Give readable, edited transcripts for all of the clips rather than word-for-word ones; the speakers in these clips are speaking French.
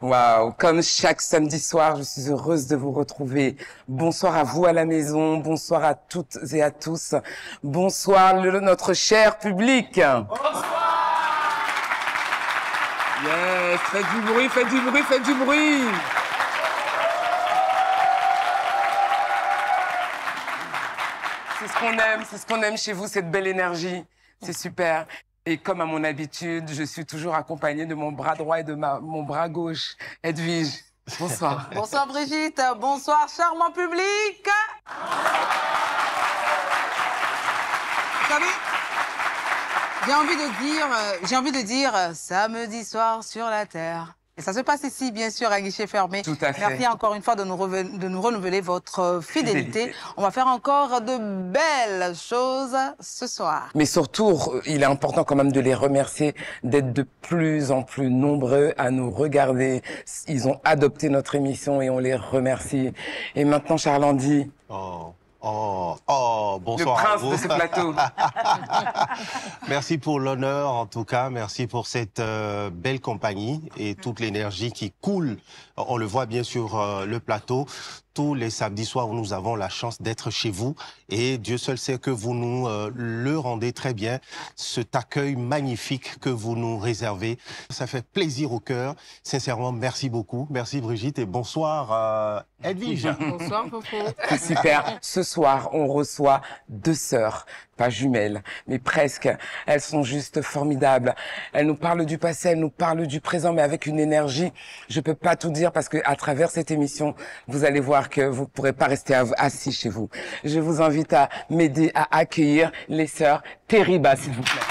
Waouh, comme chaque samedi soir, je suis heureuse de vous retrouver. Bonsoir à vous à la maison, bonsoir à toutes et à tous. Bonsoir notre cher public. Yes, faites du bruit, faites du bruit, faites du bruit. C'est ce qu'on aime chez vous, cette belle énergie. C'est super. Et comme à mon habitude, je suis toujours accompagnée de mon bras droit et de mon bras gauche. Edwige, bonsoir. Bonsoir Brigitte, bonsoir charmant public. Vous savez, j'ai envie de dire samedi soir sur la terre. Et ça se passe ici, bien sûr, à guichet fermé. Tout à fait. Merci encore une fois de nous renouveler votre fidélité. On va faire encore de belles choses ce soir. Mais surtout, il est important quand même de les remercier d'être de plus en plus nombreux à nous regarder. Ils ont adopté notre émission et on les remercie. Et maintenant, Charlandi. Bonsoir. Le prince de ce plateau. Merci pour l'honneur, en tout cas. Merci pour cette belle compagnie et toute l'énergie qui coule. On le voit bien sur le plateau. Tous les samedis soirs, nous avons la chance d'être chez vous. Et Dieu seul sait que vous nous le rendez très bien. Cet accueil magnifique que vous nous réservez. Ça fait plaisir au cœur. Sincèrement, merci beaucoup. Merci Brigitte et bonsoir Edwige. Bonsoir Fofo. C'est super. Ce soir, on reçoit deux sœurs, pas jumelles, mais presque. Elles sont juste formidables. Elles nous parlent du passé, elles nous parlent du présent, mais avec une énergie. Je peux pas tout dire parce que à travers cette émission, vous allez voir que vous pourrez pas rester assis chez vous. Je vous invite à m'aider à accueillir les sœurs Teriba, s'il vous plaît.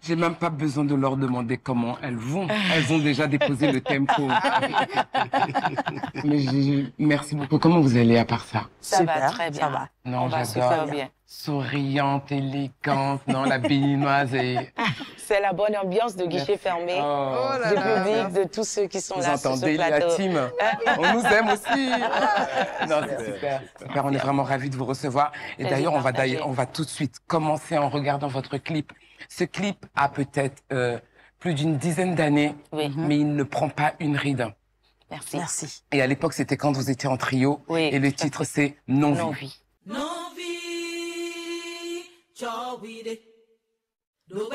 J'ai même pas besoin de leur demander comment elles vont. Elles ont déjà déposé le tempo. Mais merci beaucoup. Comment vous allez à part ça? Ça va très bien. Ça va. Non, on va j'adore. super bien. Souriante, élégante, non, la béninoise et... C'est la bonne ambiance de guichet fermé, du public, de tous ceux qui sont là sur ce plateau. Vous entendez, la team. On nous aime aussi. Non, c'est super. Super, on est vraiment ravis de vous recevoir. Et d'ailleurs, on va tout de suite commencer en regardant votre clip. Ce clip a peut-être plus d'une dizaine d'années, mais il ne prend pas une ride. Merci. Merci. Et à l'époque, c'était quand vous étiez en trio. Oui, et le titre, c'est Non-Vie. Non-Vie. Non-Vie, chowide, dobelo,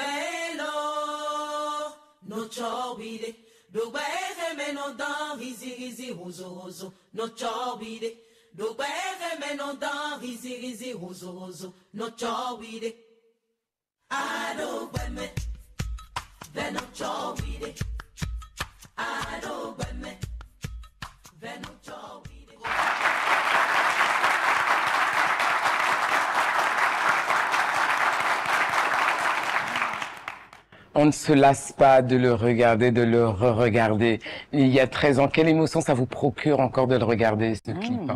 no chowide, dobere meno dan, rizi, rozo, no chowide, dobere meno dan, rizi, rozo, no chowide. I don't want me, then no chowide. I don't want me, then no chowide. On ne se lasse pas de le regarder, de le re-regarder. Il y a 13 ans, quelle émotion ça vous procure encore de le regarder, ce clip?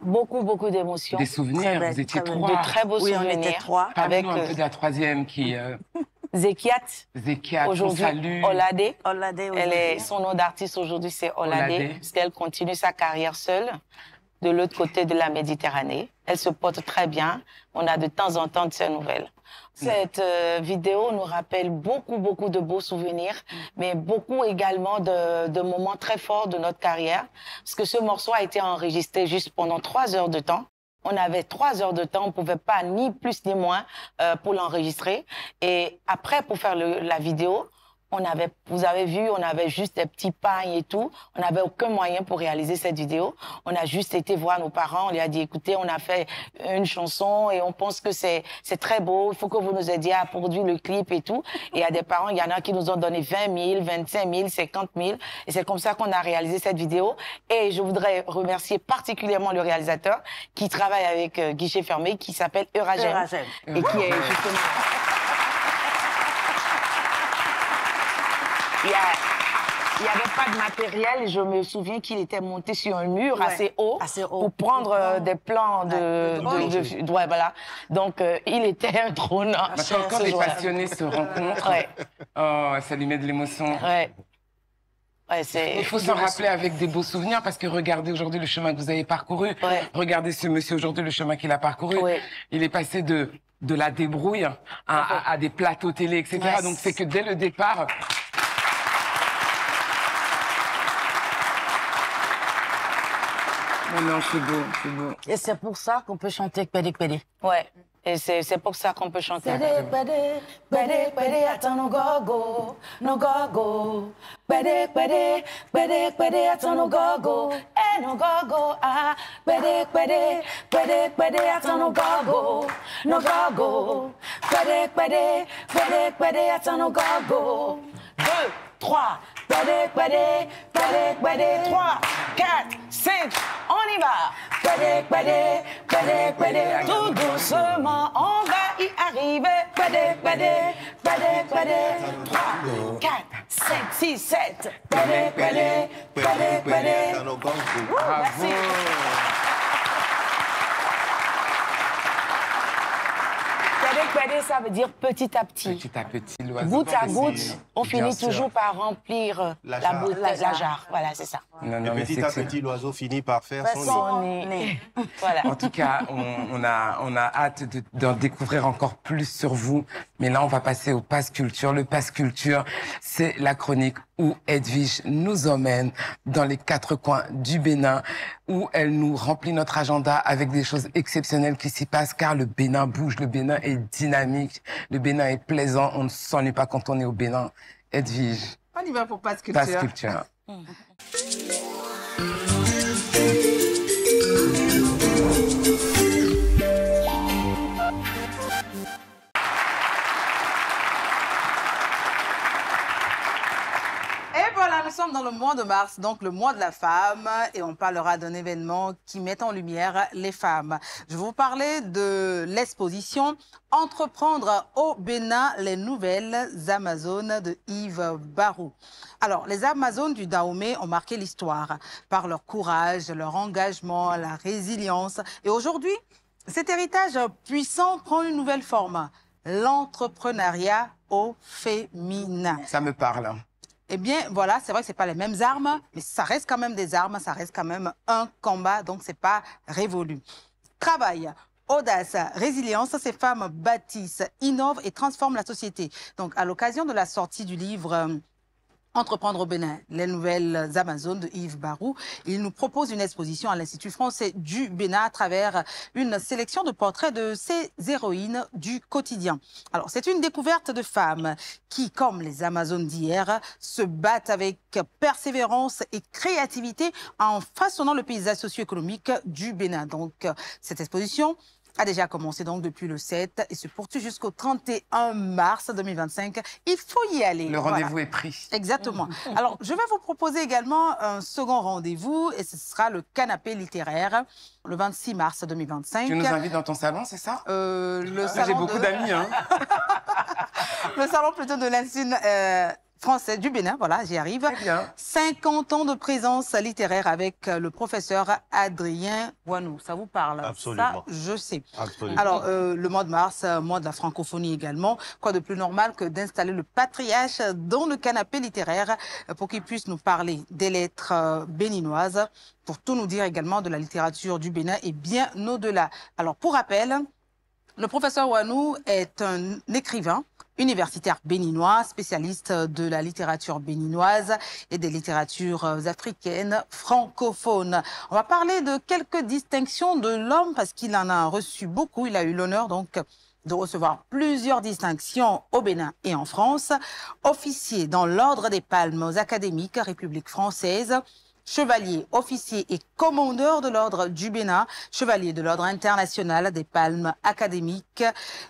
Beaucoup, beaucoup d'émotions. Des souvenirs, vous étiez trois. De très beaux souvenirs. On était trois. Parlez-nous un peu de la troisième qui... Zekiat, aujourd'hui, Olade. Son nom d'artiste aujourd'hui, c'est Olade, parce qu'elle continue sa carrière seule de l'autre côté de la Méditerranée. Elle se porte très bien. On a de temps en temps de ses nouvelles. Cette vidéo nous rappelle beaucoup, beaucoup de beaux souvenirs, mais beaucoup également de moments très forts de notre carrière, parce que ce morceau a été enregistré juste pendant 3 heures de temps. On avait 3 heures de temps, on pouvait pas ni plus ni moins pour l'enregistrer. Et après, pour faire la vidéo, vous avez vu, on avait juste des petits pagnes et tout. On n'avait aucun moyen pour réaliser cette vidéo. On a juste été voir nos parents. On lui a dit, écoutez, on a fait une chanson et on pense que c'est très beau. Il faut que vous nous aidiez à produire le clip et tout. Et il y a des parents, il y en a qui nous ont donné 20 000, 25 000, 50 000. Et c'est comme ça qu'on a réalisé cette vidéo. Et je voudrais remercier particulièrement le réalisateur qui travaille avec Guichet Fermé, qui s'appelle Euragène. Et qui est justement... Il n'y avait pas de matériel. Je me souviens qu'il était monté sur un mur assez haut pour prendre des plans de voilà. Donc, il était un drone. Maintenant, quand les passionnés se rencontrent, oh, ça lui met de l'émotion. Il faut s'en rappeler avec des beaux souvenirs parce que regardez aujourd'hui le chemin que vous avez parcouru. Regardez ce monsieur aujourd'hui, le chemin qu'il a parcouru. Il est passé de la débrouille à des plateaux télé, etc. Donc, c'est que dès le départ... Non, c'est beau, c'est beau. Et c'est pour ça qu'on peut chanter Pédé Pédé. Ouais, et c'est pour ça qu'on peut chanter. Pédé Pédé, Pédé Pédé, attends nos gogo, nos gogo. Pédé Pédé, Pédé Pédé, attends nos gogo, et nos gogo, ah. Pédé Pédé, Pédé Pédé, attends nos gogo, nos gogo. Pédé Pédé, Pédé Pédé, attends nos gogo. 2, 3, pédé, pédé, pédé, pédé, 3, 4, 5, on y va. Pédé, pédé, pédé, pédé, tout doucement, on va y arriver. Pédé, pédé, pédé, pédé, 3, 4, 5, 6, 7. Pédé, pédé, pédé, pédé. Merci. Pédé, ça veut dire petit à petit. Petit à petit, l'oiseau. Goutte à goutte, on finit toujours par remplir la jarre. Voilà, c'est ça. Non, petit à petit, l'oiseau finit par faire son nid. Voilà. En tout cas, on a hâte d'en découvrir encore plus sur vous. Mais là, on va passer au Pass Culture. Le Pass Culture, c'est la chronique où Edwige nous emmène dans les 4 coins du Bénin, où elle nous remplit notre agenda avec des choses exceptionnelles qui s'y passent, car le Bénin bouge, le Bénin est dynamique, le Bénin est plaisant, on ne s'ennuie pas quand on est au Bénin. Edwige. On y va pour Pass Culture. Pass Culture. Nous sommes dans le mois de mars, donc le mois de la femme, et on parlera d'un événement qui met en lumière les femmes. Je vais vous parler de l'exposition « Entreprendre au Bénin, les nouvelles Amazones » de Yves Barou. Alors, les Amazones du Dahomey ont marqué l'histoire par leur courage, leur engagement, la résilience. Et aujourd'hui, cet héritage puissant prend une nouvelle forme, l'entrepreneuriat au féminin. Ça me parle. Eh bien, voilà, c'est vrai que ce n'est pas les mêmes armes, mais ça reste quand même des armes, ça reste quand même un combat, donc ce n'est pas révolu. Travail, audace, résilience, ces femmes bâtissent, innovent et transforment la société. Donc, à l'occasion de la sortie du livre Entreprendre au Bénin, les nouvelles Amazones de Yves Barou, il nous propose une exposition à l'Institut français du Bénin à travers une sélection de portraits de ces héroïnes du quotidien. Alors, c'est une découverte de femmes qui, comme les Amazones d'hier, se battent avec persévérance et créativité en façonnant le paysage socio-économique du Bénin. Donc, cette exposition a déjà commencé donc depuis le 7 et se poursuit jusqu'au 31 mars 2025. Il faut y aller. Le rendez-vous est pris. Exactement. Alors, je vais vous proposer également un second rendez-vous et ce sera le canapé littéraire le 26 mars 2025. Tu nous invites dans ton salon, c'est ça? J'ai beaucoup d'amis, hein. Le salon plutôt de l'Institut français du Bénin, voilà, j'y arrive. Très bien. 50 ans de présence littéraire avec le professeur Adrien Wanou. Ça vous parle? Absolument. Ça, je sais. Absolument. Alors, le mois de mars, mois de la francophonie également. Quoi de plus normal que d'installer le patriarche dans le canapé littéraire pour qu'il puisse nous parler des lettres béninoises, pour tout nous dire également de la littérature du Bénin et bien au-delà. Alors, pour rappel, le professeur Wanou est un écrivain universitaire béninois, spécialiste de la littérature béninoise et des littératures africaines francophones. On va parler de quelques distinctions de l'homme parce qu'il en a reçu beaucoup. Il a eu l'honneur donc de recevoir plusieurs distinctions au Bénin et en France. Officier dans l'Ordre des Palmes académiques, République française. Chevalier, officier et commandeur de l'Ordre du Bénin. Chevalier de l'Ordre international des Palmes académiques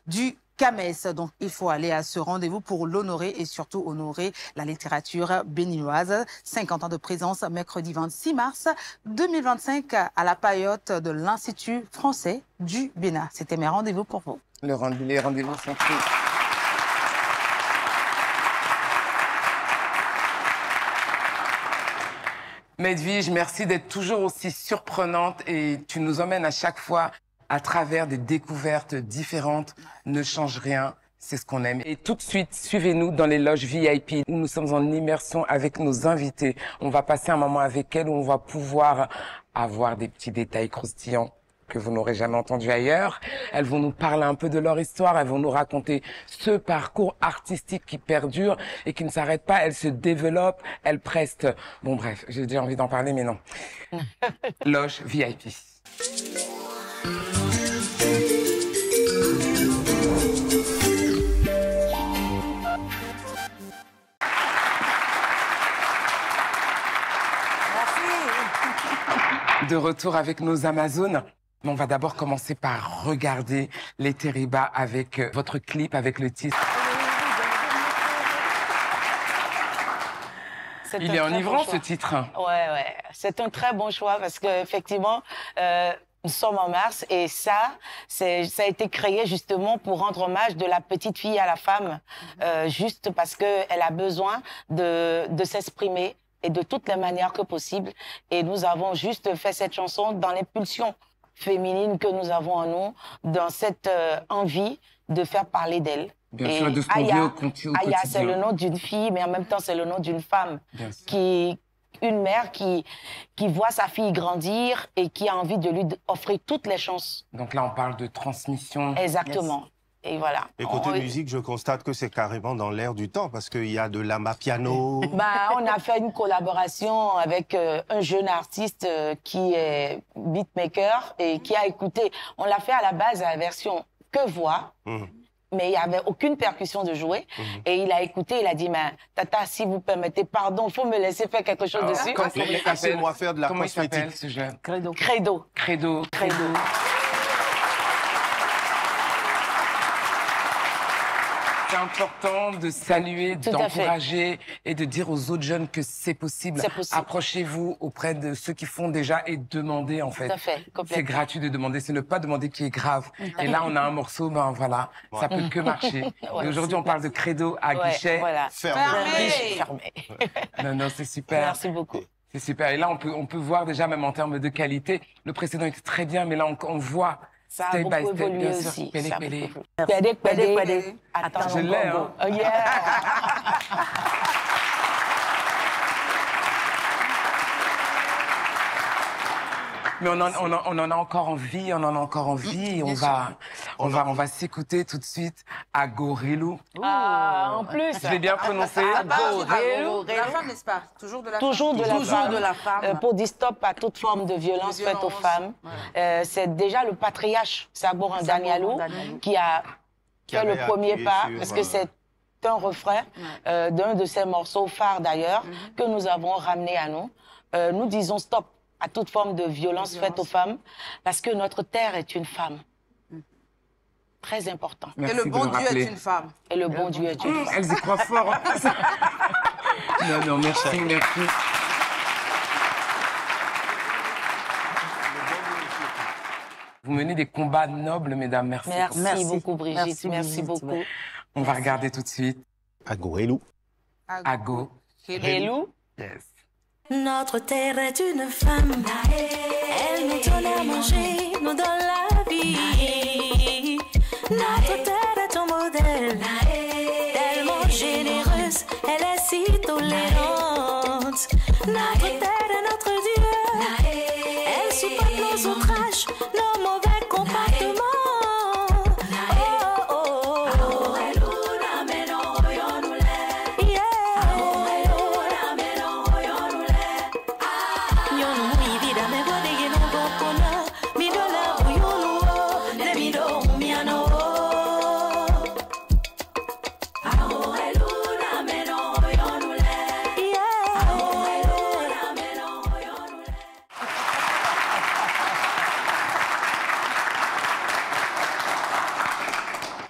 du CAMES. Donc, il faut aller à ce rendez-vous pour l'honorer et surtout honorer la littérature béninoise. 50 ans de présence, mercredi 26 mars 2025 à la paillote de l'Institut français du Bénin. C'était mes rendez-vous pour vous. Les rendez-vous sont pris. Medvige, merci d'être toujours aussi surprenante et tu nous emmènes à chaque fois à travers des découvertes différentes. Ne change rien, c'est ce qu'on aime. Et tout de suite, suivez-nous dans les loges VIP où nous sommes en immersion avec nos invités. On va passer un moment avec elles où on va pouvoir avoir des petits détails croustillants que vous n'aurez jamais entendu ailleurs. Elles vont nous parler un peu de leur histoire, elles vont nous raconter ce parcours artistique qui perdure et qui ne s'arrête pas, elles se développent, elles prestent. Bon bref, j'ai déjà envie d'en parler mais non. Loge VIP. De retour avec nos Amazones. On va d'abord commencer par regarder les Teriba avec votre clip, avec le titre. Il est enivrant ce titre. Ouais. C'est un très bon choix parce qu'effectivement, nous sommes en mars et ça a été créé justement pour rendre hommage de la petite fille à la femme, juste parce qu'elle a besoin de s'exprimer et de toutes les manières que possible. Et nous avons juste fait cette chanson dans l'impulsion féminine que nous avons en nous, dans cette envie de faire parler d'elle. Bien sûr, de ce qu'on vit au quotidien. Aya, c'est le nom d'une fille, mais en même temps, c'est le nom d'une femme. Une mère qui voit sa fille grandir et qui a envie de lui offrir toutes les chances. Donc là, on parle de transmission. Exactement. Yes. Et voilà. Et côté musique, je constate que c'est carrément dans l'air du temps parce qu'il y a de l'amapiano. On a fait une collaboration avec un jeune artiste qui est beatmaker et qui a écouté. On l'a fait à la base à la version que voix. Mais il n'y avait aucune percussion de jouer. Et il a écouté, il a dit, mais Tata, si vous permettez, pardon, il faut me laisser faire quelque chose dessus. Laissez-moi faire de la cosmétique. Comment il s'appelle ce jeune? Credo. C'est important de saluer, d'encourager et de dire aux autres jeunes que c'est possible. Approchez-vous auprès de ceux qui font déjà et demandez en fait. Tout à fait, c'est gratuit de demander, c'est ne pas demander qui est grave. Et là, on a un morceau, ben voilà, ça peut que marcher. Et aujourd'hui, on parle de Credo à guichet. Voilà. Fermé. Non, c'est super. Merci beaucoup. C'est super. Et là, on peut voir déjà, même en termes de qualité, le précédent était très bien, mais là, on voit. Ça a beaucoup évolué aussi. Pédé. Attends, je l'ai, hein. Oh yeah. Mais on en a encore envie, et on va s'écouter tout de suite à Gorelou. En plus. Je l'ai bien prononcé. Gorelou. La femme, n'est-ce pas? Toujours de la femme. Pour dire stop à toute forme de violence faite aux femmes. C'est déjà le patriarche, Sabo Randanialou, qui a fait le premier pas, parce que c'est un refrain d'un de ses morceaux phares d'ailleurs, que nous avons ramené à nous. Nous disons stop à toute forme de violence faite aux femmes, parce que notre terre est une femme. Très important. Merci et le bon Dieu est une femme. Et le bon Dieu est une femme. Elles y croient fort. Non, merci. Vous menez des combats nobles, mesdames. Merci. Merci beaucoup, Brigitte. Merci beaucoup. On va regarder tout de suite. Agorelou. Agorelou. Yes. Notre terre est une femme. Elle nous donne à manger, nous donne la vie. Notre terre est un modèle. Tellement généreuse, elle est si tolérante. Notre terre est notre Dieu. Elle supporte nos outrages, nos mauvais comportements.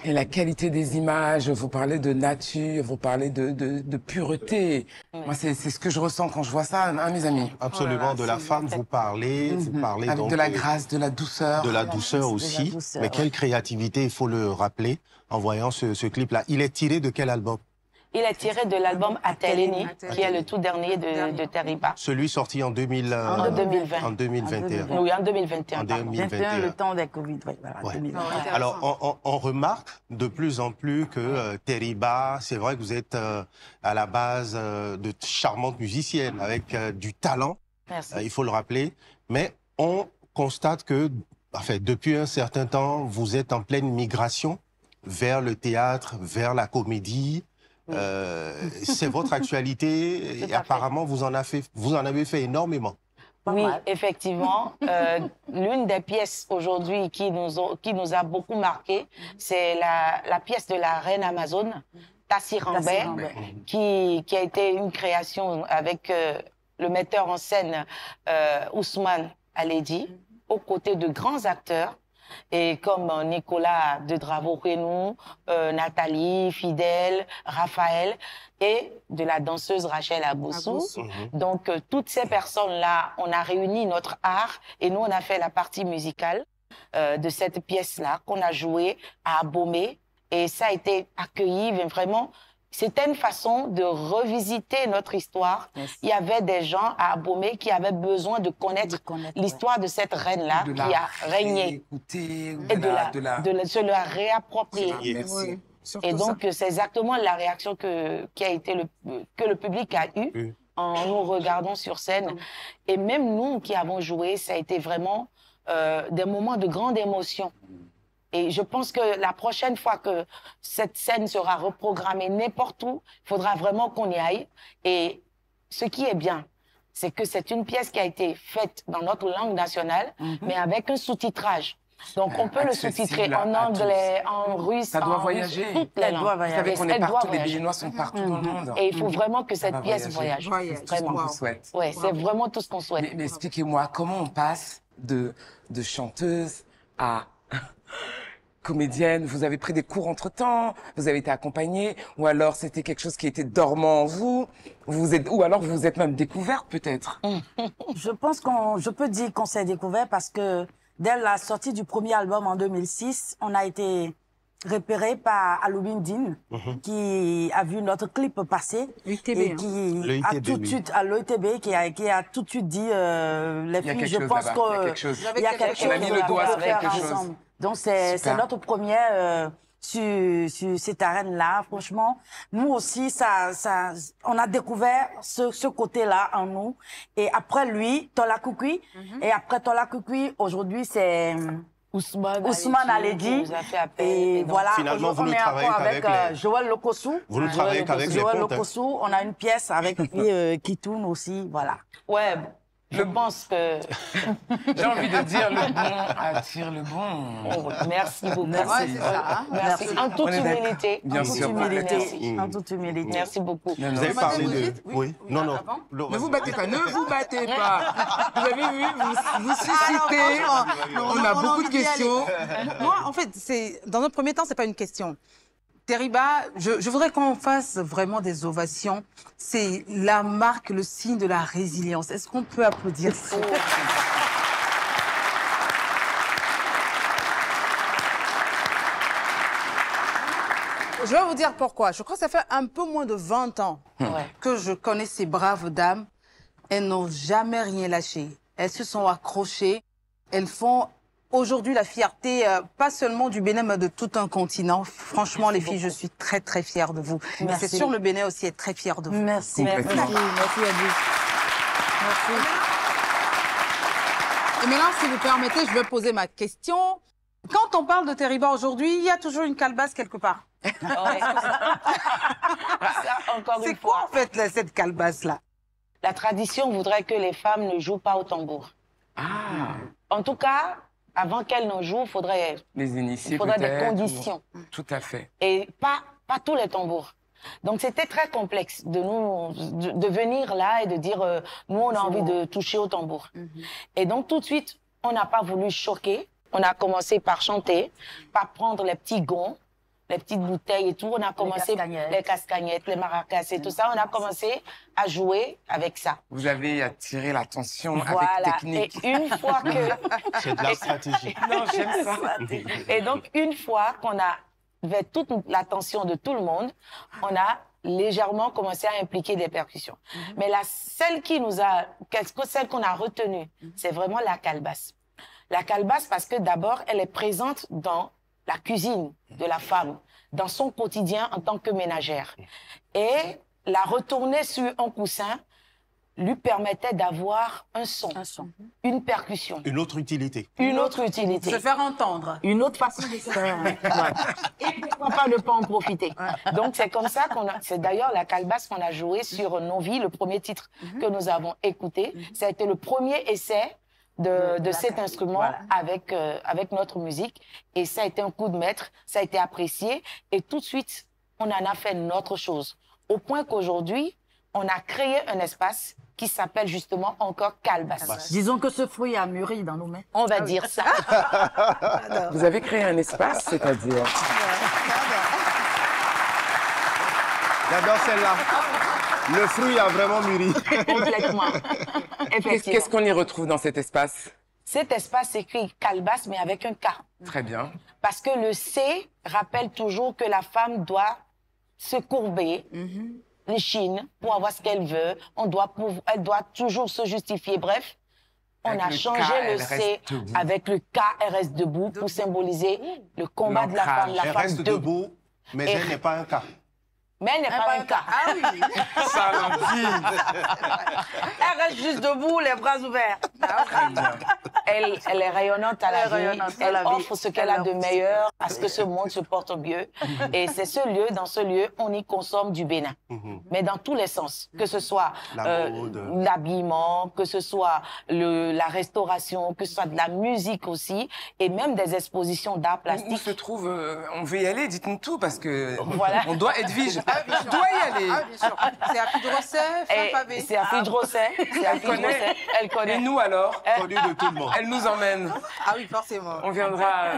Et la qualité des images, vous parlez de nature, vous parlez de pureté. Oui. Moi, c'est ce que je ressens quand je vois ça, hein, mes amis. Absolument, de la femme, vous parlez avec donc... de la grâce, de la douceur. De la douceur aussi. La douceur, mais quelle créativité, il faut le rappeler, en voyant ce clip-là. Il est tiré de quel album? Il est tiré de l'album Ateleni, qui est le tout dernier de Teriba. Celui sorti en 2020. En 2021. Oui, en 2021. En 2021, le temps des Covid. Oui, voilà, ouais. Alors, on remarque de plus en plus que Teriba, c'est vrai que vous êtes à la base de charmantes musiciennes, avec du talent, il faut le rappeler, mais on constate que, enfin, depuis un certain temps, vous êtes en pleine migration vers le théâtre, vers la comédie. C'est votre actualité et apparemment vous en avez fait énormément. Oui, effectivement. L'une des pièces aujourd'hui qui nous a beaucoup marqué, c'est la pièce de la reine Amazone, Tassirambé, qui a été une création avec le metteur en scène Ousmane Aledi, aux côtés de grands acteurs. Et comme Nicolas de Dravo-Renou, Nathalie, Fidèle, Raphaël et de la danseuse Rachel Aboussou. Donc, toutes ces personnes-là, on a réuni notre art et nous, on a fait la partie musicale de cette pièce-là qu'on a jouée à Abomey. Et ça a été accueilli, mais vraiment... C'était une façon de revisiter notre histoire. Il y avait des gens à Abomey qui avaient besoin de connaître l'histoire de cette reine-là qui a régné. Et de se la réapproprier. Merci. Et donc, c'est exactement la réaction que le public a eue en nous regardant sur scène. Et même nous qui avons joué, ça a été vraiment des moments de grande émotion. Et je pense que la prochaine fois que cette scène sera reprogrammée n'importe où, il faudra vraiment qu'on y aille. Et ce qui est bien, c'est que c'est une pièce qui a été faite dans notre langue nationale, mais avec un sous-titrage. Donc, on peut le sous-titrer en anglais, en russe, ça doit voyager. Toutes les langues. Vous savez qu'on est partout, les Béninois sont partout dans le monde. Et il faut vraiment que cette pièce voyage. C'est ce qu'on vous souhaite. Oui, c'est vraiment tout ce qu'on souhaite. Mais expliquez-moi, comment on passe de chanteuse à... comédienne, vous avez pris des cours entre-temps, vous avez été accompagnée, ou alors c'était quelque chose qui était dormant en vous, ou alors vous vous êtes même découverte peut-être. Je pense je peux dire qu'on s'est découvert parce que dès la sortie du premier album en 2006, on a été repéré par Aloubine Dean, qui a vu notre clip passer et qui a tout de suite à l'OITB qui a tout de suite dit les filles, je pense qu'il y a quelque chose. On a mis le doigt sur quelque chose. Donc c'est notre première sur cette arène-là. Franchement, nous aussi, on a découvert ce côté-là en nous. Et après lui, Tola Koukoui. Et après Tola Koukoui, aujourd'hui, c'est Ousmane Aledi. Et voilà, finalement, vous on est encore avec Joël Lokossou. Vous le travaillez avec Joël Lokossou. On a une pièce avec lui qui tourne aussi. Voilà. Ouais. Je pense que... J'ai envie de dire le bon attire le bon. Oh, merci beaucoup. Merci. C'est ça, hein? Merci. En toute humilité. Bien sûr. En toute humilité. Merci beaucoup. Vous avez parlé de... Oui. Non. Ne vous battez pas. Ne vous battez pas. Vous avez vu, vous suscitez. On a beaucoup de questions. Moi, en fait, dans un premier temps, c'est pas une question. Teriba, je voudrais qu'on fasse vraiment des ovations. C'est la marque, le signe de la résilience. Est-ce qu'on peut applaudir ça? Je vais vous dire pourquoi. Je crois que ça fait un peu moins de 20 ans que je connais ces braves dames. Elles n'ont jamais rien lâché. Elles se sont accrochées. Elles font... Aujourd'hui, la fierté, pas seulement du Bénin, mais de tout un continent. Franchement, les filles, je suis très, très fière de vous. Mais c'est sûr, le Bénin aussi est très fier de vous. Merci. Merci à vous. Merci. Et maintenant, si vous permettez, je vais poser ma question. Quand on parle de Teriba aujourd'hui, il y a toujours une calebasse quelque part. Ouais. Encore une fois. C'est quoi, en fait, cette calebasse-là? La tradition voudrait que les femmes ne jouent pas au tambour. En tout cas... Avant qu'elles n'en jouent, il faudrait des conditions. Tout à fait. Et pas tous les tambours. Donc, c'était très complexe de venir là et de dire, nous, on a envie de toucher au tambour. Et donc, tout de suite, on n'a pas voulu choquer. On a commencé par chanter, par prendre les petits gonds, les petites bouteilles et tout. On a commencé les casse-cagnettes, les maracas et tout ça. On a commencé à jouer avec ça. Vous avez attiré l'attention voilà. avec technique. Et une fois que... C'est de la stratégie. Non, j'aime ça. Et donc, une fois qu'on avait toute l'attention de tout le monde, on a légèrement commencé à impliquer des percussions. Mais celle qu'on a retenue, c'est vraiment la calebasse. La calebasse parce que d'abord, elle est présente dans la cuisine de la femme, dans son quotidien en tant que ménagère. Et la retourner sur un coussin lui permettait d'avoir un son, une percussion. Une autre utilité. Une autre utilité. Se faire entendre. Une autre façon de se faire. Et pourquoi pas ne pas en profiter. Donc c'est comme ça c'est d'ailleurs la calebasse qu'on a jouée sur Nos Vies, le premier titre que nous avons écouté. Ça a été le premier essai de cet instrument avec notre musique. Et ça a été un coup de maître, ça a été apprécié. Et tout de suite, on en a fait notre chose. Au point qu'aujourd'hui, on a créé un espace qui s'appelle justement encore Calebasse. Disons que ce fruit a mûri dans nos mains. On va dire ça. Vous avez créé un espace, c'est-à-dire? J'adore celle-là. Le fruit a vraiment mûri. Complètement. Qu'est-ce qu'on y retrouve dans cet espace? Cet espace s'écrit Calebasse, mais avec un K. Très bien. Parce que le C rappelle toujours que la femme doit se courber, les chines, pour avoir ce qu'elle veut. Elle doit toujours se justifier. Bref, on a changé le C avec le K, elle reste debout, pour symboliser le combat de la femme. La elle femme reste debout, mais elle n'est pas un cas. Mais elle n'est pas un cas. Ah oui. Ça l'en dit. Elle reste juste debout, les bras ouverts. Elle est rayonnante à la vie. Elle offre ce qu'elle a de meilleur à ce que ce monde se porte mieux. Et c'est dans ce lieu, on y consomme du bénin. Mais dans tous les sens. Que ce soit l'habillement, que ce soit la restauration, que ce soit de la musique aussi, et même des expositions d'art plastique. Où se trouve, on veut y aller, dites-nous tout, parce que on doit, Edwige, On doit y aller. Ah, bien sûr. C'est à Fidrosset, Fin-Pavé. C'est à Fidrosset. Elle connaît. Et nous alors? Connu de tout le monde. Elle nous emmène. Ah oui, forcément. On viendra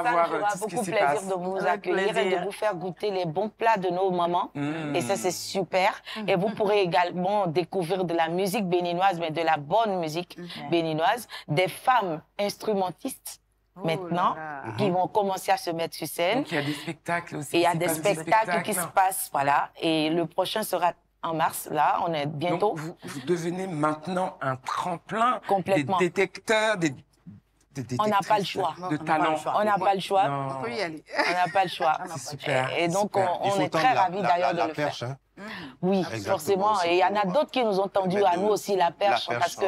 voir tout ce qui beaucoup s'y plaisir passe. de vous accueillir et de vous faire goûter les bons plats de nos mamans. Et ça, c'est super. Et vous pourrez également découvrir de la musique béninoise, mais de la bonne musique béninoise, des femmes instrumentistes. Maintenant, qui vont commencer à se mettre sur scène. Donc, il y a des spectacles aussi. Et il y a des spectacles qui se passent, voilà. Et le prochain sera en mars, là, on est bientôt. Donc, vous devenez maintenant un tremplin. Complètement. Des détecteurs, des on n'a pas le choix. De talent. On n'a pas le choix. On peut y aller. On n'a pas le choix. C'est super. Et donc, on est très ravis d'ailleurs de le perche, faire. hein. Oui, Exactement. forcément. Et il y en a d'autres qui nous ont tendu à nous aussi la perche, parce que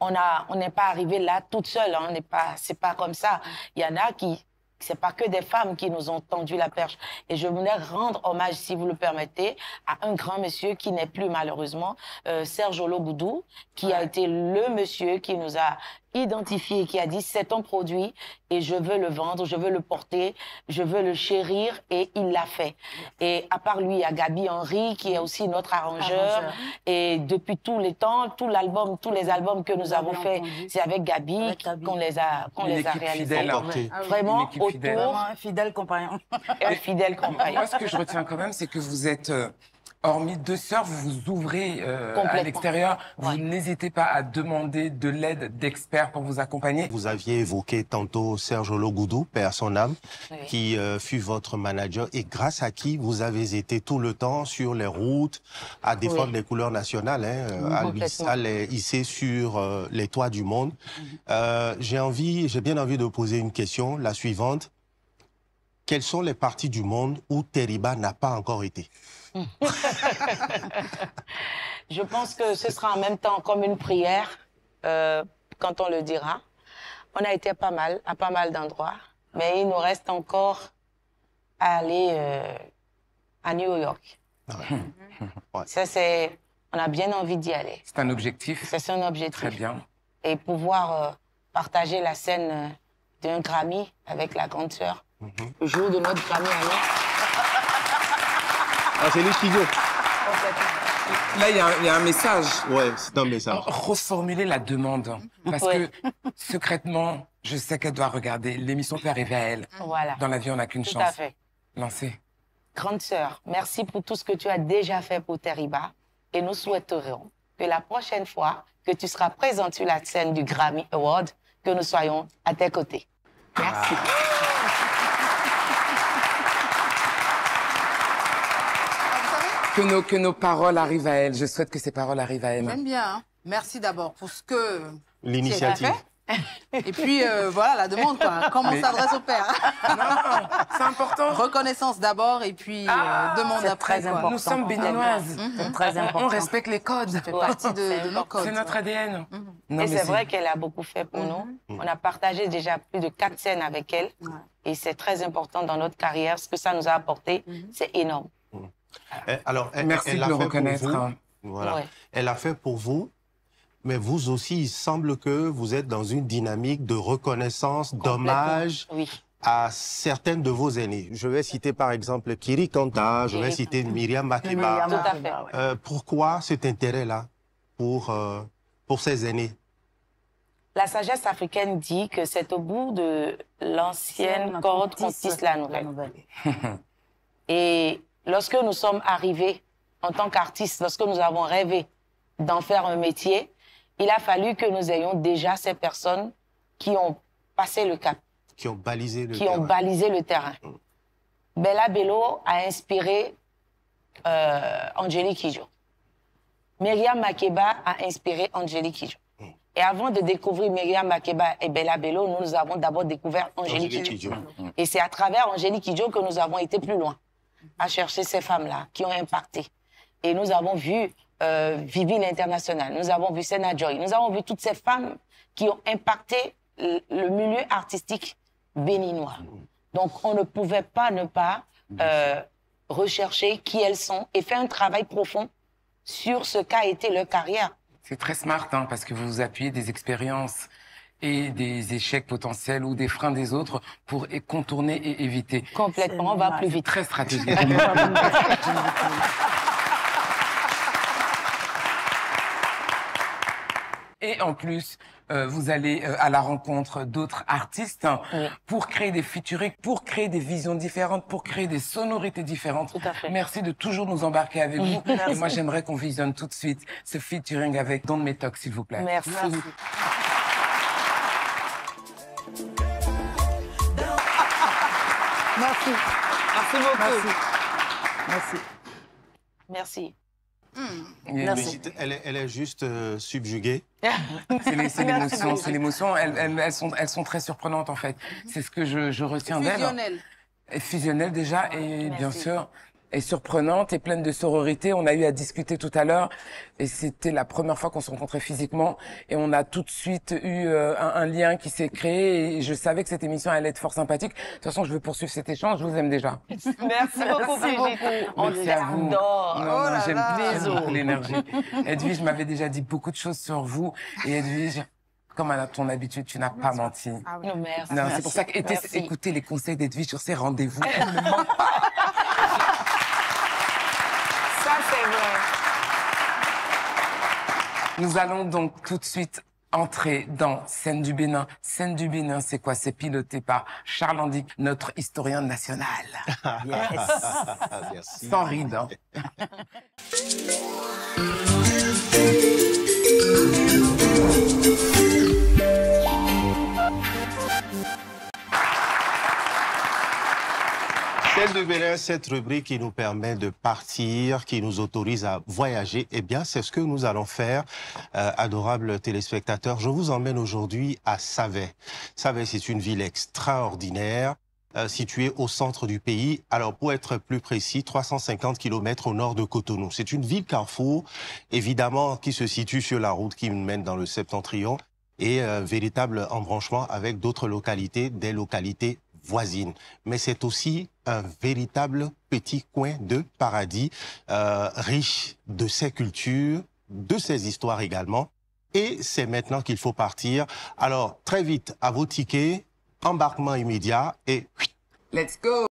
on n'est pas arrivé là toute seule. Hein. C'est pas comme ça. Il y en a qui, c'est pas que des femmes qui nous ont tendu la perche. Et je voulais rendre hommage, si vous le permettez, à un grand monsieur qui n'est plus malheureusement, Serge Ologoudou, qui a été le monsieur qui nous a identifié, qui a dit c'est un produit et je veux le vendre, je veux le porter, je veux le chérir, et il l'a fait. Et à part lui, il y a Gabi Henry qui est aussi notre arrangeur. Et depuis tous les temps, tous les albums que nous avons fait, c'est avec Gabi qu'on les a réalisés. Vraiment autour, un fidèle compagnon. Un fidèle compagnon. Moi, ce que je retiens quand même, c'est que vous êtes hormis deux sœurs, vous vous ouvrez à l'extérieur. Vous n'hésitez pas à demander de l'aide d'experts pour vous accompagner. Vous aviez évoqué tantôt Serge Ologoudou, paix à son âme, qui fut votre manager et grâce à qui vous avez été tout le temps sur les routes à défendre les couleurs nationales, à les hisser sur les toits du monde. J'ai bien envie de poser une question, la suivante. Quelles sont les parties du monde où Teriba n'a pas encore été? Je pense que ce sera en même temps comme une prière quand on le dira. On a été à pas mal d'endroits, mais il nous reste encore à aller à New York. Ça, on a bien envie d'y aller. C'est un objectif. C'est un objectif. Très bien. Et pouvoir partager la scène d'un Grammy avec la grande sœur. Le jour de notre Grammy à nous. Ah, c'est les studios. Là, il y a un message. Ouais, c'est un message. Reformuler la demande. Parce que, secrètement, je sais qu'elle doit regarder. L'émission peut arriver à elle. Voilà. Dans la vie, on n'a qu'une chance. Tout à fait. Lancez. Grande sœur, merci pour tout ce que tu as déjà fait pour Teriba. Et nous souhaiterions que la prochaine fois que tu seras présente sur la scène du Grammy Award, que nous soyons à tes côtés. Merci. Que nos paroles arrivent à elle. Je souhaite que ces paroles arrivent à elle. J'aime bien. Hein. Merci d'abord pour ce que L'initiative. tu as fait. Et puis, voilà, la demande, quoi. Comment on s'adresse au père. Non, c'est important. Reconnaissance d'abord et puis demande après. très Quoi. important. Nous sommes béninoises. C'est très important. On respecte les codes. Ça fait partie de nos codes. C'est notre ADN. Non, Et mais c'est vrai qu'elle a beaucoup fait pour nous. On a partagé déjà plus de 4 scènes avec elle. Et c'est très important dans notre carrière. Ce que ça nous a apporté, c'est énorme. Alors, Merci elle de l'a le fait reconnaître. pour vous. Hein. Voilà. Ouais. Elle a fait pour vous, mais vous aussi, il semble que vous êtes dans une dynamique de reconnaissance, d'hommage Oui. à certaines de vos aînés. Je vais citer par exemple Kiri Kanta, je vais citer Myriam Makeba. Tout à fait. Pourquoi cet intérêt-là pour ces aînés? La sagesse africaine dit que c'est au bout de l'ancienne corde qu'on tisse la nouvelle. Et lorsque nous sommes arrivés en tant qu'artistes, lorsque nous avons rêvé d'en faire un métier, il a fallu que nous ayons déjà ces personnes qui ont passé le cap, Qui ont balisé le qui terrain. ont balisé le terrain. Bella Bello a inspiré Angélique Kidjo. Myriam Makeba a inspiré Angélique Kidjo. Et avant de découvrir Myriam Makeba et Bella Bello, nous avons d'abord découvert Angélique Kidjo. Et c'est à travers Angélique Kidjo que nous avons été plus loin, à chercher ces femmes-là qui ont impacté. Et nous avons vu Vivi l'International, nous avons vu Sena Joy, nous avons vu toutes ces femmes qui ont impacté le milieu artistique béninois. Donc on ne pouvait pas ne pas rechercher qui elles sont et faire un travail profond sur ce qu'a été leur carrière. C'est très smart, hein, parce que vous vous appuyez des expériences et des échecs potentiels ou des freins des autres pour contourner et éviter. Complètement, on va plus vite. Très stratégique. Et en plus, vous allez à la rencontre d'autres artistes pour créer des featuring, pour créer des visions différentes, pour créer des sonorités différentes. Tout à fait. Merci de toujours nous embarquer avec vous. Et moi, j'aimerais qu'on visionne tout de suite ce featuring avec Don't Me Talk, s'il vous plaît. Merci. Merci. Merci beaucoup. Merci. Merci. Elle est juste subjuguée. C'est l'émotion, c'est l'émotion. Elles sont très surprenantes en fait. C'est ce que je retiens d'elles. Fusionnel. Fusionnelle déjà et bien sûr et surprenante et pleine de sororité. On a eu à discuter tout à l'heure et c'était la première fois qu'on se rencontrait physiquement et on a tout de suite eu un lien qui s'est créé et je savais que cette émission allait être fort sympathique. De toute façon, je veux poursuivre cet échange. Je vous aime déjà. Merci beaucoup, Brigitte. On Merci à vous. t'adore. Non, j'aime Bisous. beaucoup l'énergie. Edwige m'avait déjà dit beaucoup de choses sur vous et Edwige, comme à ton habitude, tu n'as pas menti. Ah oui. Non, merci. Non, c'est pour ça que Merci. écoutez les conseils d'Edwige sur ses rendez-vous. Elle ne ment pas. Ça, c'est vrai. Nous allons donc tout de suite entrer dans Scène du Bénin. Scène du Bénin, c'est quoi? C'est piloté par Charles Andic, notre historien national. Merci. Sans ride, hein. Scène de Bénin, cette rubrique qui nous permet de partir, qui nous autorise à voyager, eh bien, c'est ce que nous allons faire, adorables téléspectateurs. Je vous emmène aujourd'hui à Savet. Savet, c'est une ville extraordinaire, située au centre du pays. Alors, pour être plus précis, 350 km au nord de Cotonou. C'est une ville carrefour, évidemment, qui se situe sur la route qui mène dans le septentrion et véritable embranchement avec d'autres localités, des localités voisines. Mais c'est aussi un véritable petit coin de paradis, riche de ses cultures, de ses histoires également. Et c'est maintenant qu'il faut partir. Alors, très vite, à vos tickets, embarquement immédiat et... Let's go!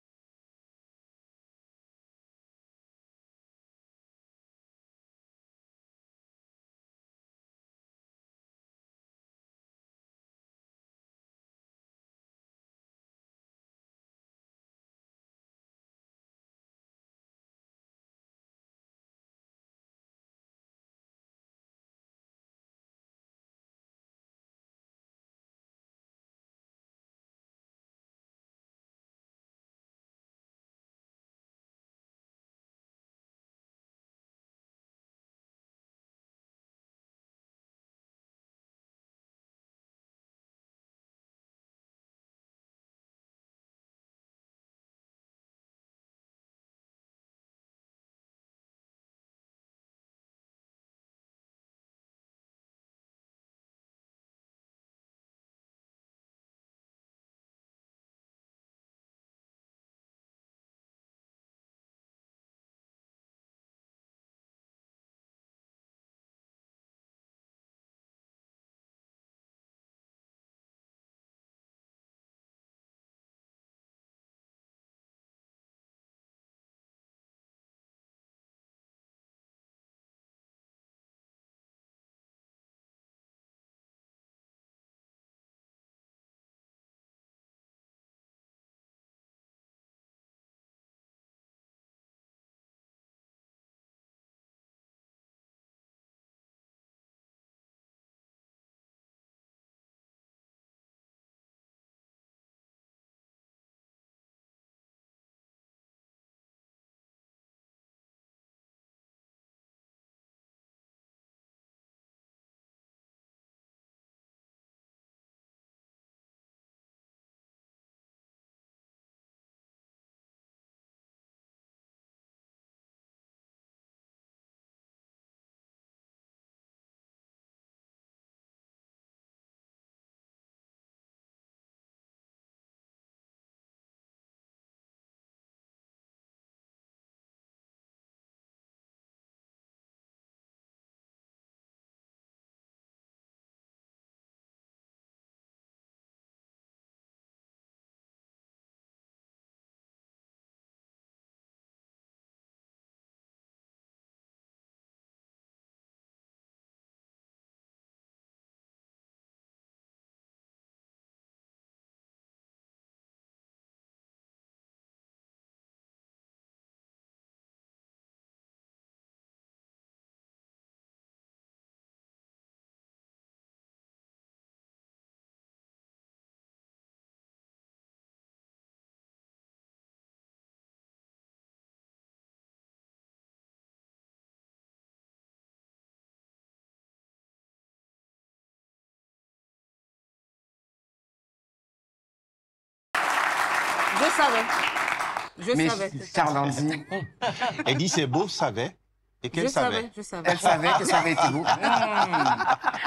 Je savais. Charles-Andy, Elle dit c'est beau, savait. Et qu'elle savait. Je savais. elle savait que ça avait été beau.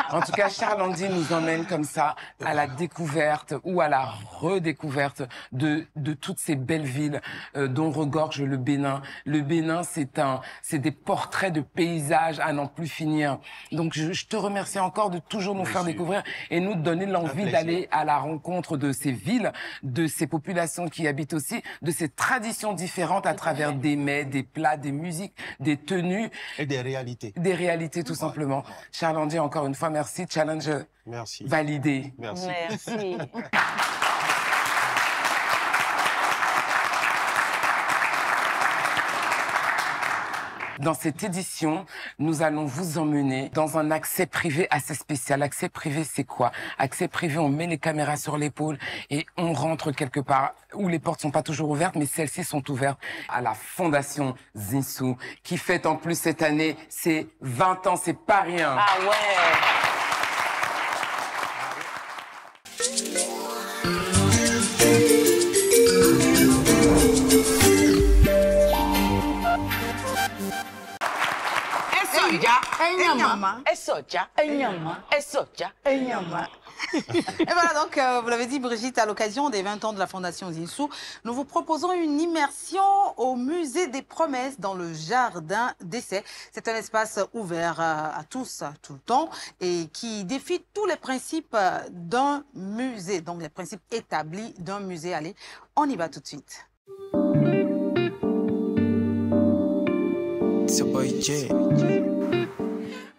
En tout cas, Charles-Andy nous emmène comme ça à la découverte ou à la redécouverte de toutes ces belles villes dont regorge le Bénin. Le Bénin, c'est des portraits de paysages à n'en plus finir. Donc, je te remercie encore de toujours nous faire découvrir et nous donner l'envie d'aller à la rencontre de ces villes, de ces populations qui y habitent aussi, de ces traditions différentes à travers des mets, des plats, des musiques, des tenues. Et des réalités. Des réalités, tout simplement. Charles-Andy, encore une fois, merci. Challenge validé. Merci. Merci. Dans cette édition, nous allons vous emmener dans un accès privé assez spécial. Accès privé, c'est quoi? Accès privé, on met les caméras sur l'épaule et on rentre quelque part où les portes sont pas toujours ouvertes, mais celles-ci sont ouvertes à la Fondation Zinsou, qui fête en plus cette année ses 20 ans. C'est pas rien. Ah ouais. Et voilà donc, vous l'avez dit Brigitte, à l'occasion des 20 ans de la Fondation Zinsou, nous vous proposons une immersion au musée des promesses dans le jardin d'essai. C'est un espace ouvert à tous, tout le temps, et qui défie tous les principes d'un musée, donc les principes établis d'un musée. Allez, on y va tout de suite.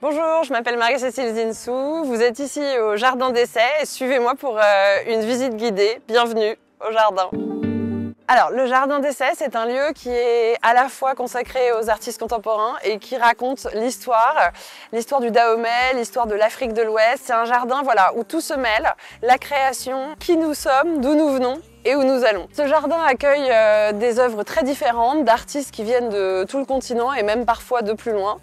Bonjour, je m'appelle Marie-Cécile Zinsou, vous êtes ici au Jardin d'essai et suivez-moi pour une visite guidée. Bienvenue au jardin. Alors, le Jardin d'essai, c'est un lieu qui est à la fois consacré aux artistes contemporains et qui raconte l'histoire du Dahomey, l'histoire de l'Afrique de l'Ouest. C'est un jardin où tout se mêle, la création, qui nous sommes, d'où nous venons et où nous allons. Ce jardin accueille des œuvres très différentes d'artistes qui viennent de tout le continent et même parfois de plus loin.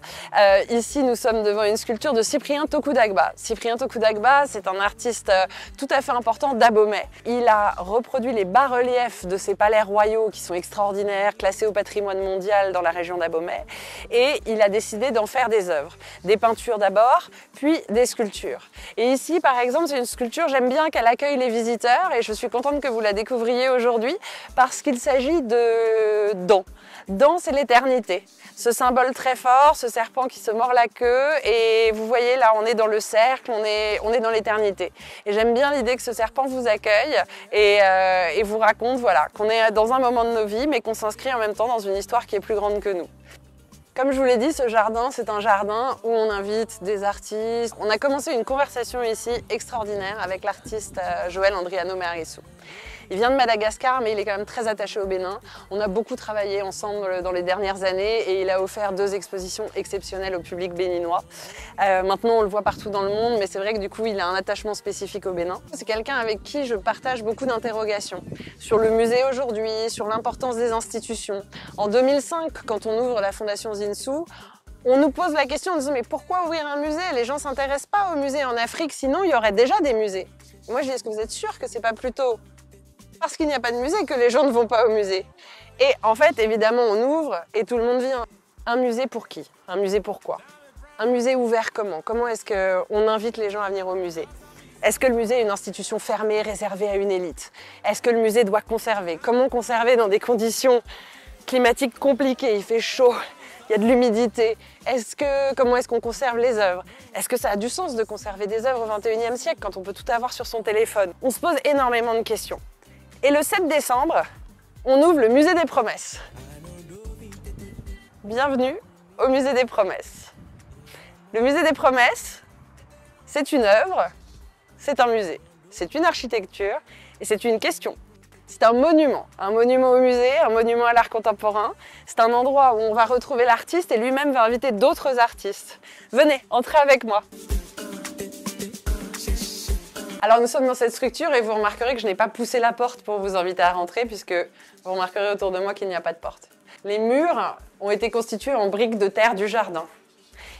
Ici, nous sommes devant une sculpture de Cyprien Tokudagba. Cyprien Tokudagba, c'est un artiste tout à fait important d'Abomey. Il a reproduit les bas-reliefs de ces palais royaux qui sont extraordinaires, classés au patrimoine mondial dans la région d'Abomey. Et il a décidé d'en faire des œuvres. Des peintures d'abord, puis des sculptures. Et ici, par exemple, c'est une sculpture, j'aime bien qu'elle accueille les visiteurs et je suis contente que vous la découvriez aujourd'hui parce qu'il s'agit de dents. Dents, c'est l'éternité. Ce symbole très fort, ce serpent qui se mord la queue et vous voyez là, on est dans le cercle, on est dans l'éternité. Et j'aime bien l'idée que ce serpent vous accueille et vous raconte qu'on est dans un moment de nos vies mais qu'on s'inscrit en même temps dans une histoire qui est plus grande que nous. Comme je vous l'ai dit, ce jardin, c'est un jardin où on invite des artistes. On a commencé une conversation ici extraordinaire avec l'artiste Joël Andriano Meharissou. Il vient de Madagascar, mais il est quand même très attaché au Bénin. On a beaucoup travaillé ensemble dans les dernières années et il a offert 2 expositions exceptionnelles au public béninois. Maintenant, on le voit partout dans le monde, mais c'est vrai que du coup, il a un attachement spécifique au Bénin. C'est quelqu'un avec qui je partage beaucoup d'interrogations sur le musée aujourd'hui, sur l'importance des institutions. En 2005, quand on ouvre la Fondation Zinsou, on nous pose la question en disant « mais pourquoi ouvrir un musée? Les gens ne s'intéressent pas aux musées en Afrique, sinon il y aurait déjà des musées. » Moi, je dis « est-ce que vous êtes sûr que c'est pas plutôt parce qu'il n'y a pas de musée que les gens ne vont pas au musée ?» Et en fait, évidemment, on ouvre et tout le monde vient. Un musée pour qui? Un musée pourquoi? Un musée ouvert comment? Comment est-ce qu'on invite les gens à venir au musée? Est-ce que le musée est une institution fermée, réservée à une élite? Est-ce que le musée doit conserver? Comment conserver dans des conditions climatiques compliquées? Il fait chaud, il y a de l'humidité. Comment est-ce qu'on conserve les œuvres? Est-ce que ça a du sens de conserver des œuvres au XXIe siècle quand on peut tout avoir sur son téléphone? On se pose énormément de questions. Et le 7 décembre, on ouvre le musée des promesses. Bienvenue au musée des promesses. Le musée des promesses, c'est une œuvre, c'est un musée, c'est une architecture et c'est une question. C'est un monument au musée, un monument à l'art contemporain. C'est un endroit où on va retrouver l'artiste et lui-même va inviter d'autres artistes. Venez, entrez avec moi. Alors nous sommes dans cette structure et vous remarquerez que je n'ai pas poussé la porte pour vous inviter à rentrer puisque vous remarquerez autour de moi qu'il n'y a pas de porte. Les murs ont été constitués en briques de terre du jardin.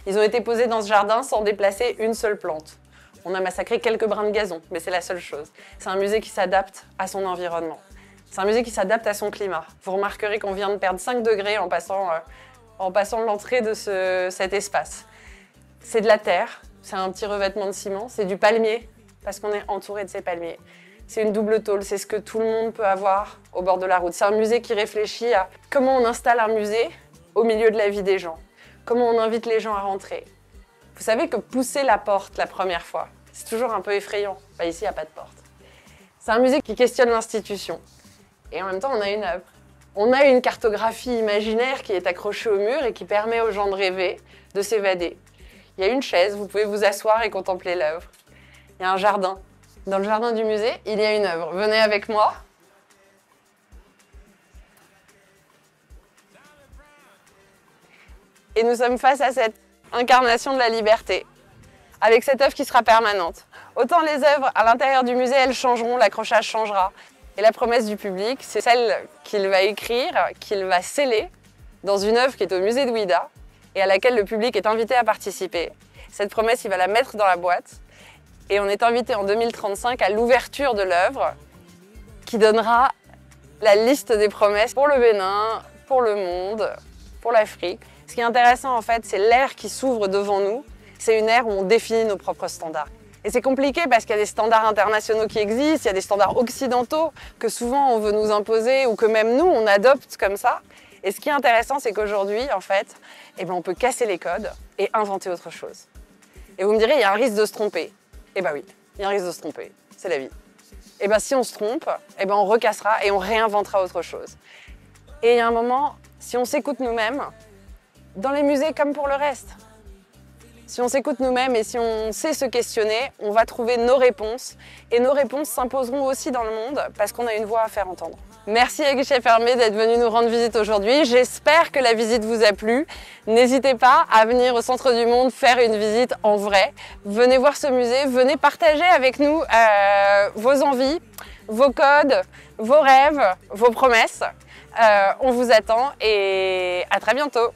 Ils ont été posés dans ce jardin sans déplacer une seule plante. On a massacré quelques brins de gazon, mais c'est la seule chose. C'est un musée qui s'adapte à son environnement. C'est un musée qui s'adapte à son climat. Vous remarquerez qu'on vient de perdre 5 degrés en passant l'entrée de cet espace. C'est de la terre, c'est un petit revêtement de ciment, c'est du palmier, parce qu'on est entouré de ces palmiers. C'est une double tôle, c'est ce que tout le monde peut avoir au bord de la route. C'est un musée qui réfléchit à comment on installe un musée au milieu de la vie des gens, comment on invite les gens à rentrer. Vous savez que pousser la porte la première fois, c'est toujours un peu effrayant. Bah, ici, il n'y a pas de porte. C'est un musée qui questionne l'institution. Et en même temps, on a une œuvre. On a une cartographie imaginaire qui est accrochée au mur et qui permet aux gens de rêver, de s'évader. Il y a une chaise, vous pouvez vous asseoir et contempler l'œuvre. Il y a un jardin. Dans le jardin du musée, il y a une œuvre. Venez avec moi. Et nous sommes face à cette incarnation de la liberté, avec cette œuvre qui sera permanente. Autant les œuvres à l'intérieur du musée, elles changeront, l'accrochage changera. Et la promesse du public, c'est celle qu'il va écrire, qu'il va sceller dans une œuvre qui est au musée de Ouidah et à laquelle le public est invité à participer. Cette promesse, il va la mettre dans la boîte et on est invité en 2035 à l'ouverture de l'œuvre qui donnera la liste des promesses pour le Bénin, pour le monde, pour l'Afrique. Ce qui est intéressant, en fait, c'est l'ère qui s'ouvre devant nous. C'est une ère où on définit nos propres standards. Et c'est compliqué parce qu'il y a des standards internationaux qui existent, il y a des standards occidentaux que souvent on veut nous imposer ou que même nous, on adopte comme ça. Et ce qui est intéressant, c'est qu'aujourd'hui, en fait, on peut casser les codes et inventer autre chose. Et vous me direz, il y a un risque de se tromper. Eh bien oui, il y a un risque de se tromper. C'est la vie. Et bien si on se trompe, on recassera et on réinventera autre chose. Et il y a un moment, si on s'écoute nous-mêmes, dans les musées comme pour le reste, si on s'écoute nous-mêmes et si on sait se questionner, on va trouver nos réponses. Et nos réponses s'imposeront aussi dans le monde parce qu'on a une voix à faire entendre. Merci à Guichet Fermé d'être venu nous rendre visite aujourd'hui. J'espère que la visite vous a plu. N'hésitez pas à venir au Centre du Monde faire une visite en vrai. Venez voir ce musée, venez partager avec nous vos envies, vos codes, vos rêves, vos promesses. On vous attend et à très bientôt.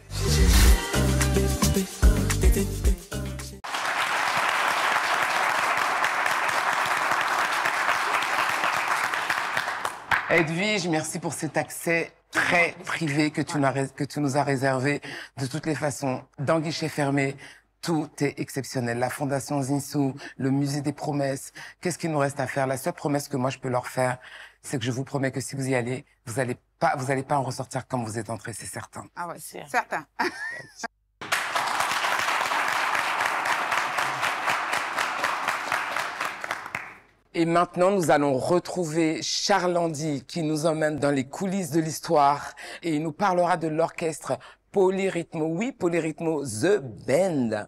Edwige, merci pour cet accès très privé que tu nous as réservé. De toutes les façons, dans Guichet Fermé, tout est exceptionnel. La Fondation Zinsou, le Musée des Promesses. Qu'est-ce qu'il nous reste à faire? La seule promesse que moi je peux leur faire, c'est que je vous promets que si vous y allez, vous allez pas en ressortir comme vous êtes entré, c'est certain. Ah ouais, c'est certain. Et maintenant, nous allons retrouver Charles Andy qui nous emmène dans les coulisses de l'histoire et il nous parlera de l'orchestre Polyrythmo. Oui, Polyrythmo The Band,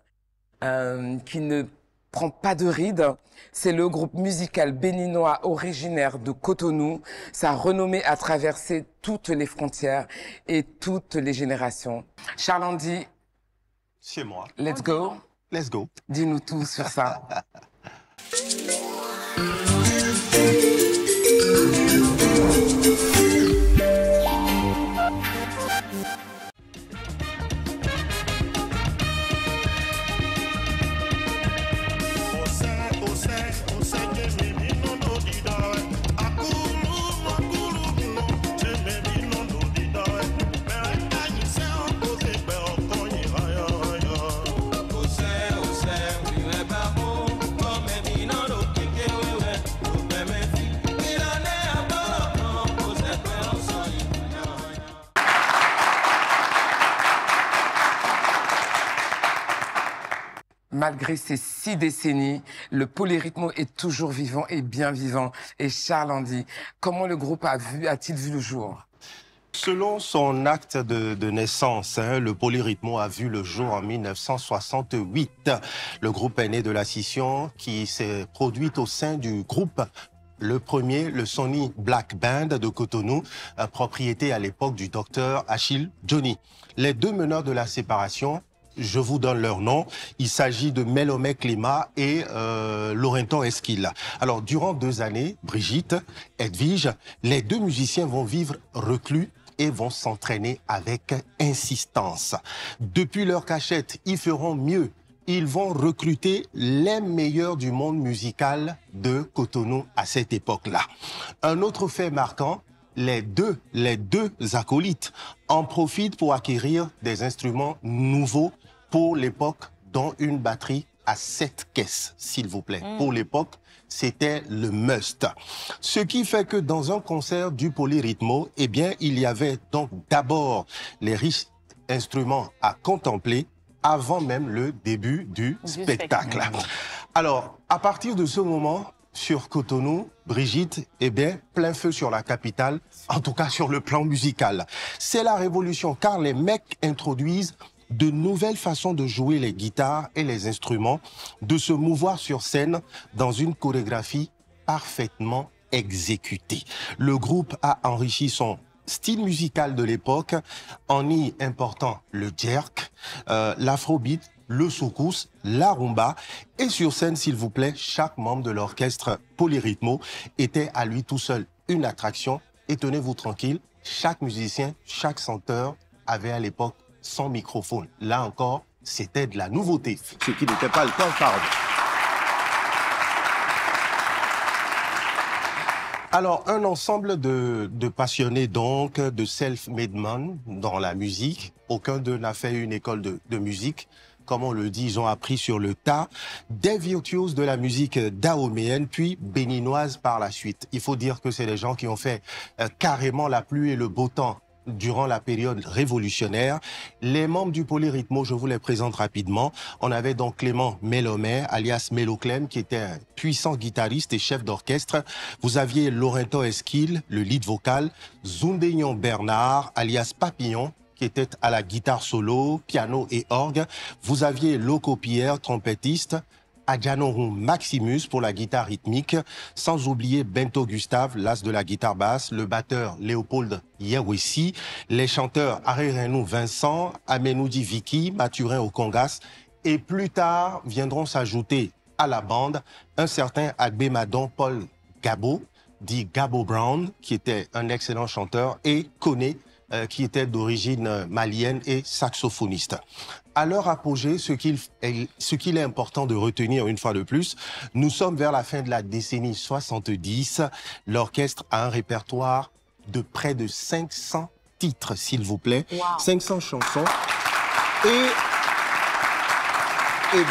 qui ne prend pas de ride. C'est le groupe musical béninois originaire de Cotonou. Sa renommée a traversé toutes les frontières et toutes les générations. Charles Andy, c'est moi. Let's go. Let's go. Dis-nous tout sur ça. Malgré ces 6 décennies, le Polyrythmo est toujours vivant et bien vivant. Et Charles Andy, comment le groupe a-t-il vu le jour? Selon son acte de naissance, le Polyrythmo a vu le jour en 1968. Le groupe est né de la scission qui s'est produite au sein du groupe. Le premier, le Sony Black Band de Cotonou, propriété à l'époque du docteur Achille Johnny. Les deux meneurs de la séparation, je vous donne leur nom. Il s'agit de Melomé Cléma et Laurenton Esquil. Alors, durant 2 années, Brigitte, Edwige, les 2 musiciens vont vivre reclus et vont s'entraîner avec insistance. Depuis leur cachette, ils feront mieux. Ils vont recruter les meilleurs du monde musical de Cotonou à cette époque-là. Un autre fait marquant, les deux acolytes en profitent pour acquérir des instruments nouveaux pour l'époque, dont une batterie à 7 caisses, s'il vous plaît. Pour l'époque, c'était le must. Ce qui fait que dans un concert du Polyrythmo, eh bien, il y avait donc d'abord les riches instruments à contempler avant même le début du spectacle. Alors, à partir de ce moment, sur Cotonou, Brigitte, eh bien, plein feu sur la capitale, en tout cas sur le plan musical. C'est la révolution, car les mecs introduisent de nouvelles façons de jouer les guitares et les instruments, de se mouvoir sur scène dans une chorégraphie parfaitement exécutée. Le groupe a enrichi son style musical de l'époque en y important le jerk, l'afrobeat, le soukous, la rumba. Et sur scène, s'il vous plaît, chaque membre de l'orchestre Polyrythmo était à lui tout seul une attraction. Et tenez-vous tranquille, chaque musicien, chaque chanteur avait à l'époque son microphone. Là encore, c'était de la nouveauté, ce qui n'était pas le cas auparavant. Alors, un ensemble de passionnés, donc, de self-made men dans la musique. Aucun d'eux n'a fait une école de musique. Comme on le dit, ils ont appris sur le tas. Des virtuoses de la musique dahoméenne, puis béninoise par la suite. Il faut dire que c'est des gens qui ont fait carrément la pluie et le beau temps durant la période révolutionnaire. Les membres du Polyrythmo, je vous les présente rapidement. On avait donc Clément Mélomé, alias Méloclem, qui était un puissant guitariste et chef d'orchestre. Vous aviez Laurento Esquil, le lead vocal, Zundeignon Bernard, alias Papillon, qui était à la guitare solo, piano et orgue. Vous aviez Loco Pierre, trompettiste, Adjanorum Maximus pour la guitare rythmique, sans oublier Bento Gustave, l'as de la guitare basse, le batteur Léopold Yewessi, les chanteurs Arerenou Vincent, Amenoudi Vicky, Mathurin au congas, et plus tard viendront s'ajouter à la bande un certain Agbe Madon Paul Gabo, dit Gabo Brown, qui était un excellent chanteur, et Koné, qui était d'origine malienne et saxophoniste. À leur apogée, ce qu'il est important de retenir une fois de plus, nous sommes vers la fin de la décennie 70. L'orchestre a un répertoire de près de 500 titres, s'il vous plaît. Wow. 500 chansons. Et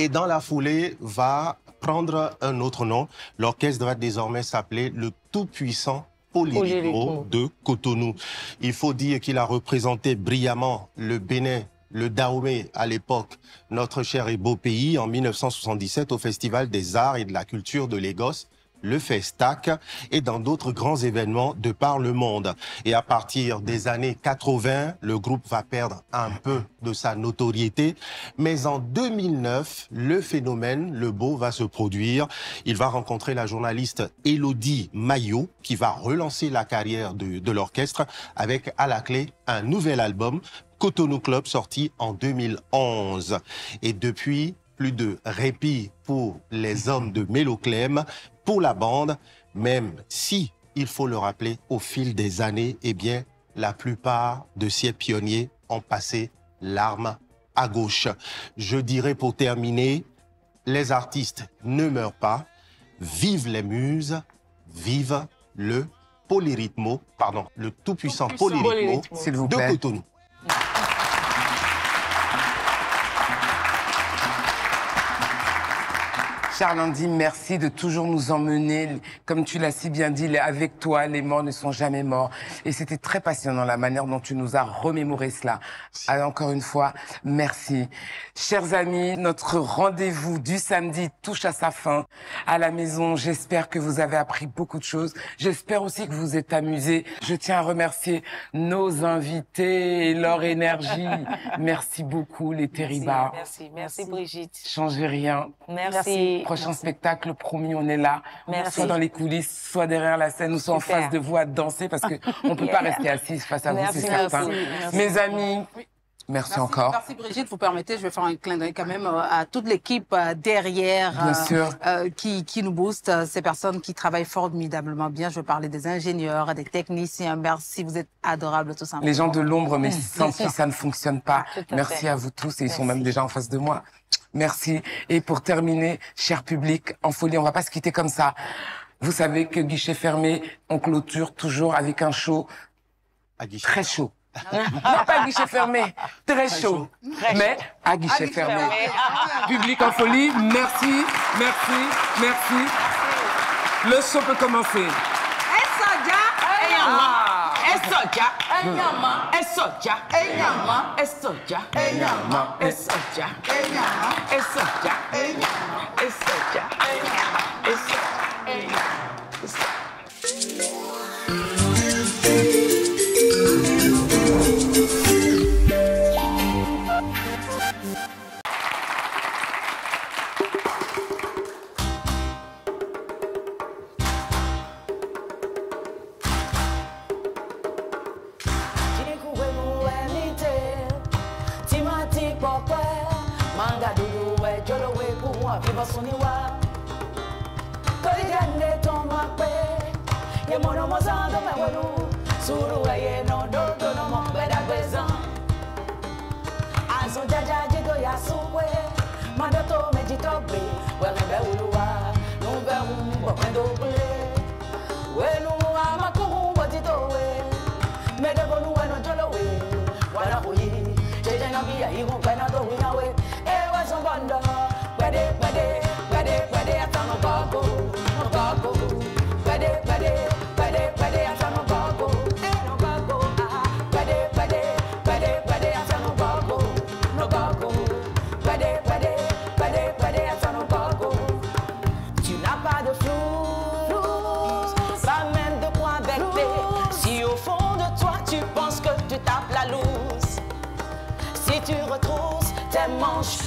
dans la foulée va prendre un autre nom. L'orchestre va désormais s'appeler le tout-puissant Polyrythmo de Cotonou. Il faut dire qu'il a représenté brillamment le Bénin, le Dahomey à l'époque, notre cher et beau pays, en 1977 au Festival des Arts et de la Culture de Lagos, le Festac, et dans d'autres grands événements de par le monde. Et à partir des années 80, le groupe va perdre un peu de sa notoriété. Mais en 2009, le phénomène, le beau, va se produire. Il va rencontrer la journaliste Élodie Maillot, qui va relancer la carrière de l'orchestre avec, à la clé, un nouvel album, Cotonou Club, sorti en 2011. Et depuis, plus de répit pour les hommes de Méloclem, pour la bande, même si, il faut le rappeler, au fil des années, eh bien, la plupart de ces pionniers ont passé l'arme à gauche. Je dirais pour terminer, les artistes ne meurent pas, vive les muses, vive le Polyrythmo, pardon, le tout-puissant Polyrythmo de Cotonou. Charles-Andy, merci de toujours nous emmener, comme tu l'as si bien dit, avec toi, les morts ne sont jamais morts. Et c'était très passionnant la manière dont tu nous as remémoré cela. Alors, encore une fois, merci. Chers amis, notre rendez-vous du samedi touche à sa fin à la maison. J'espère que vous avez appris beaucoup de choses. J'espère aussi que vous vous êtes amusés. Je tiens à remercier nos invités et leur énergie. Merci beaucoup, les Terribas. Merci Brigitte. Changez rien. Merci. Prochain spectacle, promis, on est là. Merci. Soit dans les coulisses, soit derrière la scène, ou soit en face de vous à danser, parce que on peut pas rester assis face à vous, c'est certain. Mes amis, merci encore. Merci Brigitte, vous permettez, je vais faire un clin d'œil quand même à toute l'équipe derrière qui nous booste, ces personnes qui travaillent formidablement bien. Je veux parler des ingénieurs, des techniciens. Merci, vous êtes adorables tout simplement. Les gens de l'ombre, mais sans qui ça ne fonctionne pas. Merci à vous tous, et ils sont même déjà en face de moi. Merci. Et pour terminer, cher public, en folie, on va pas se quitter comme ça. Vous savez que guichet fermé, on clôture toujours avec un show très chaud. Non, pas guichet fermé, très chaud. Mais à guichet fermé. Public en folie, merci, merci, merci. Le show peut commencer.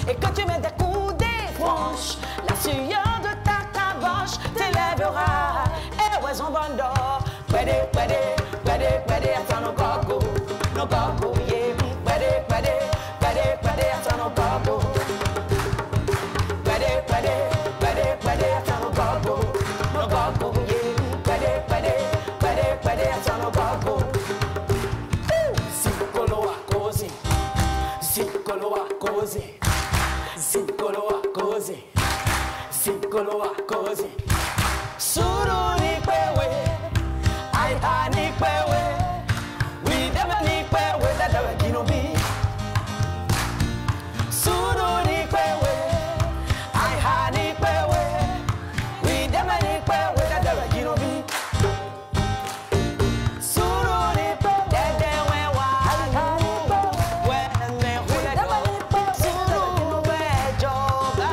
Et que tu mets des coups défranches, la sueur de ta caboche t'élèvera. Et ouais, son bando, pede, pede, pede, pede, attends nos gogo, yeah. Pede, pede, pede, pede, attends nos gogo. Pede, pede, pede, pede, attends nos gogo, yeah. Pede, pede, pede, pede, attends nos gogo. Sikolo a così, sikolo a così. Sikolo a così. Suru ni pewe, ai ha ni pewe. We never ni pewe, that never gino be. Suru ni pewe, ai ha ni pewe. We never ni pewe, that never gino be. Suru ni pewe, dede we wa. Ai ha ni pewe, we me hule do. Suru we joga.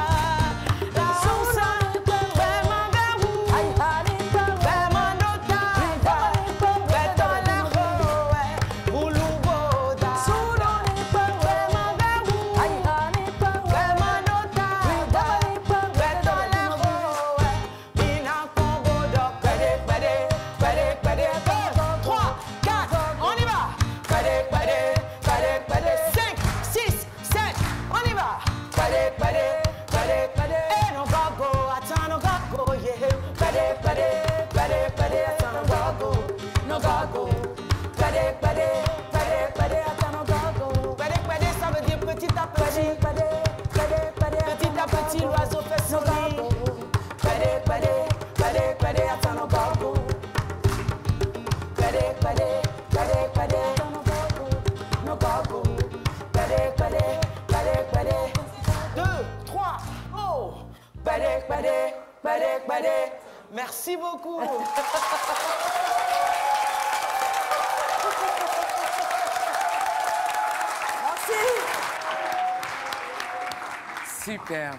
Merci beaucoup. Super.